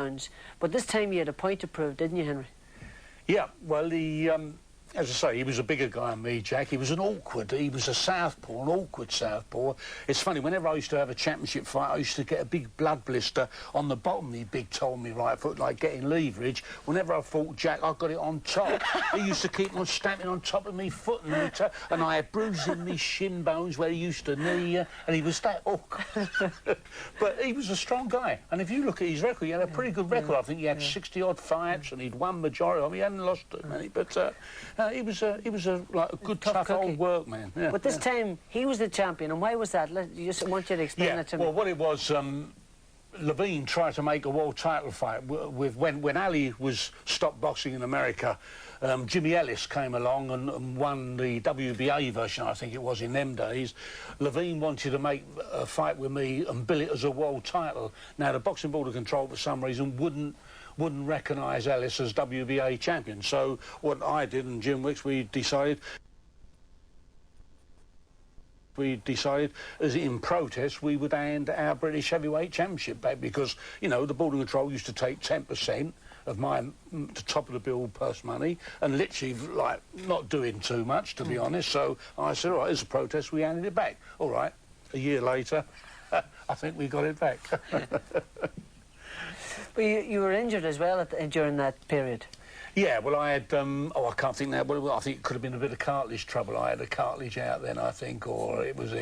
rounds. But this time you had a point to prove, didn't you, Henry? Yeah, well, as I say, he was a bigger guy than me, Jack. He was he was a southpaw, an awkward southpaw. It's funny, whenever I used to have a championship fight, I used to get a big blood blister on the bottom of my big toe on my right foot, like getting leverage. Whenever I fought Jack, I got it on top. He used to keep on stamping on top of me foot and me toe, and I had bruises in me shin bones where he used to knee, and he was that awkward. But he was a strong guy, and if you look at his record, he had a pretty good record. I think he had 60-odd fights, and he'd won majority of them. He hadn't lost too many, but... he was like a good, tough old workman. Yeah, but this time, he was the champion, and why was that? I just want you to explain that to me. Well, what it was, Levine tried to make a world title fight with when Ali was stopped boxing in America. Jimmy Ellis came along and won the WBA version, I think it was, in them days. Levine wanted to make a fight with me and bill it as a world title. Now, the Boxing Board of Control, for some reason, wouldn't recognise Ellis as WBA champion. So what I did and Jim Wicks, we decided as in protest we would hand our British heavyweight championship back, because, you know, the Board of Control used to take 10% of my the top of the bill purse money and literally, like, not doing too much, to be honest. So I said, all right, as a protest, we handed it back. All right, a year later, I think we got it back. But you were injured as well during that period. Yeah, well, I had, I can't think now, but I think it could have been a bit of cartilage trouble. I had a cartilage out then, I think, or it was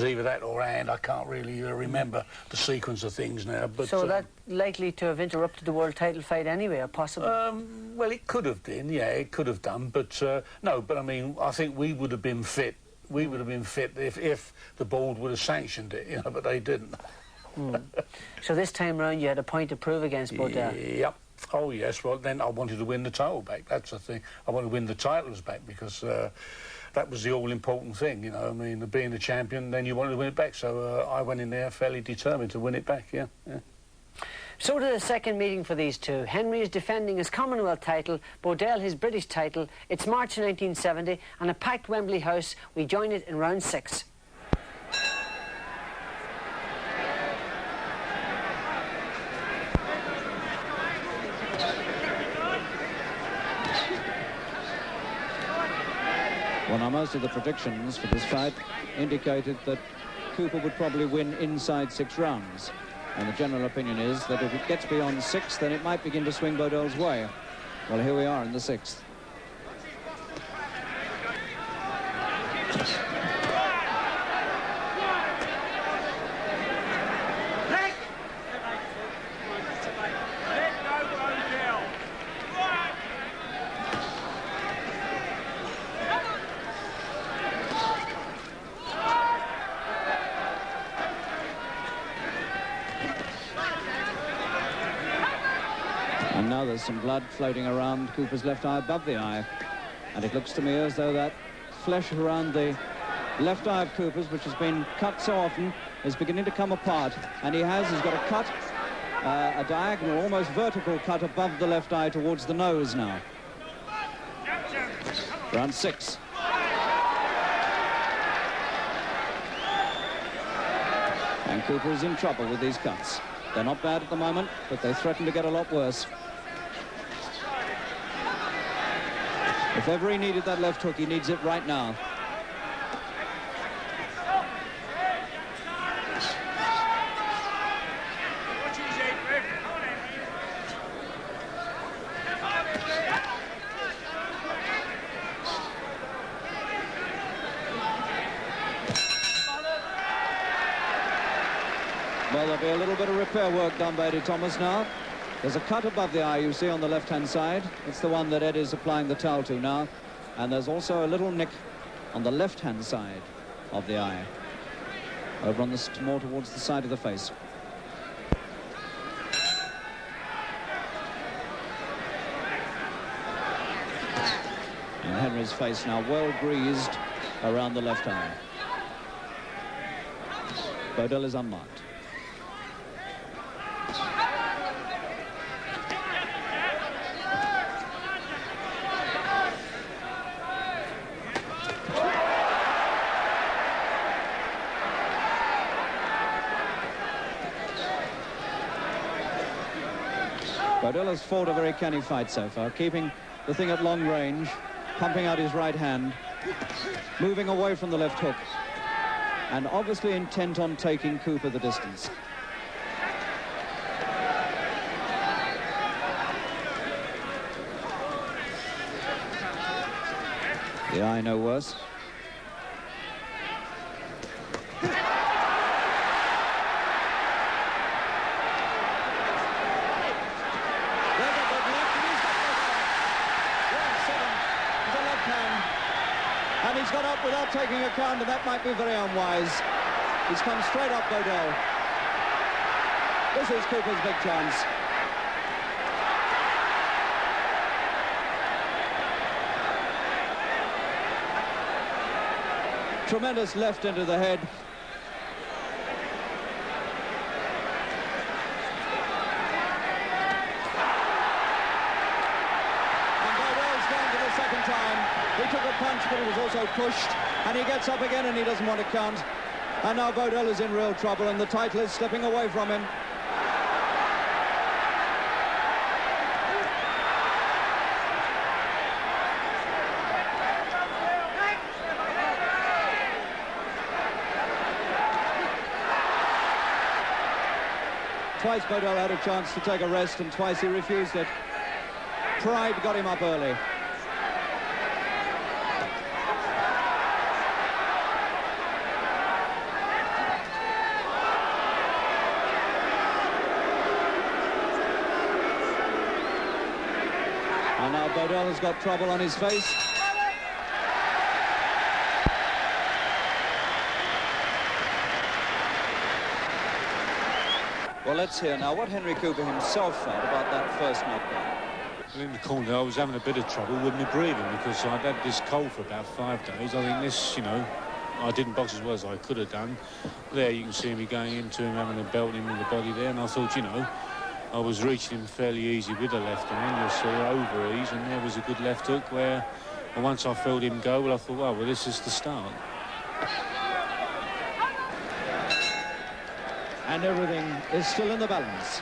either that or hand. I can't really remember the sequence of things now. But so that likely to have interrupted the world title fight anyway, or possibly? Well, it could have done, yeah, it could have done, but no, but I mean, I think we would have been fit. We would have been fit if the board would have sanctioned it, you know, but they didn't. So this time round you had a point to prove against Bodell. Yep. Oh, yes. Well, then I wanted to win the title back. That's the thing. I wanted to win the titles back because that was the all-important thing, you know. I mean, being the champion, then you wanted to win it back. So I went in there fairly determined to win it back, yeah. So to the second meeting for these two. Henry is defending his Commonwealth title, Bodell his British title. It's March 1970, and a packed Wembley House. We join it in round 6. Well, now, most of the predictions for this fight indicated that Cooper would probably win inside 6 rounds. And the general opinion is that if it gets beyond 6, then it might begin to swing Bodell's way. Well, here we are in the 6th. And now there's some blood floating around Cooper's left eye above the eye. And it looks to me as though that flesh around the left eye of Cooper's, which has been cut so often, is beginning to come apart. And he's got a cut, a diagonal, almost vertical cut above the left eye towards the nose now. Round 6. And Cooper is in trouble with these cuts. They're not bad at the moment, but they threaten to get a lot worse. If ever he needed that left hook, he needs it right now. Well, there'll be a little bit of repair work done by Eddie Thomas now. There's a cut above the eye you see on the left-hand side. It's the one that Ed is applying the towel to now. And there's also a little nick on the left-hand side of the eye, over on the more towards the side of the face. And Henry's face now well greased around the left eye. Bodell is unmarked. Bodell has fought a very canny fight so far, keeping the thing at long range, pumping out his right hand, moving away from the left hook, and obviously intent on taking Cooper the distance. The eye no worse. And he's got up without taking a count, and that might be very unwise. He's come straight up, Bodell. This is Cooper's big chance. Tremendous left into the head. And Bodell's down for the second time. He took a punch, but he was also pushed. And he gets up again, and he doesn't want to count. And now Bodell is in real trouble, and the title is slipping away from him. Twice Bodell had a chance to take a rest, and twice he refused it. Pride got him up early. And now Bodell has got trouble on his face. Well, let's hear now what Henry Cooper himself felt about that first knockdown. In the corner, I was having a bit of trouble with my breathing because I'd had this cold for about 5 days. I think this, you know, I didn't box as well as I could have done. There you can see me going into him, having a belt him in the body there, and I thought, you know, I was reaching him fairly easy with the left hand, you saw over ease, and there was a good left hook where, and once I felt him go, well, I thought, well, this is the start. And everything is still in the balance.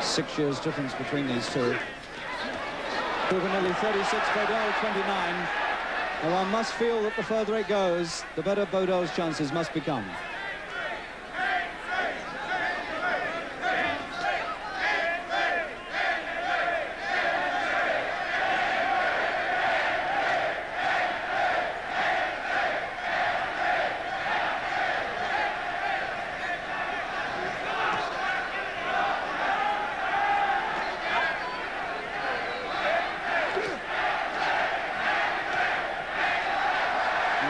Six years difference between these two. Cooper nearly 36, Bodell 29. And one must feel that the further it goes, the better Bodell's chances must become.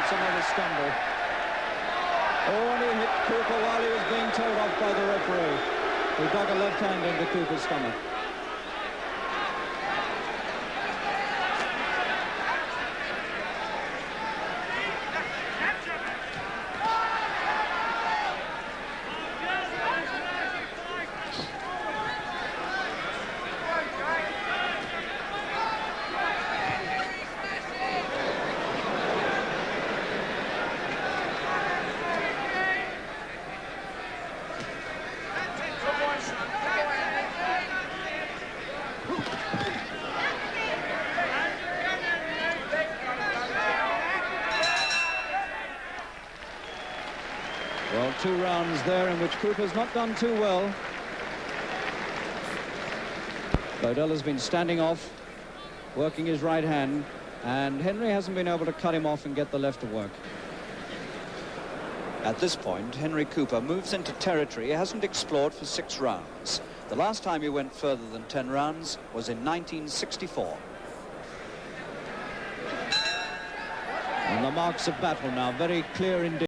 Another stumble. Oh, and he hit Cooper while he was being told off by the referee. He dug a left hand into Cooper's stomach. Well, 2 rounds there in which Cooper's not done too well. Bodell has been standing off, working his right hand, and Henry hasn't been able to cut him off and get the left to work. At this point, Henry Cooper moves into territory he hasn't explored for 6 rounds. The last time he went further than 10 rounds was in 1964. And the marks of battle now very clear indeed.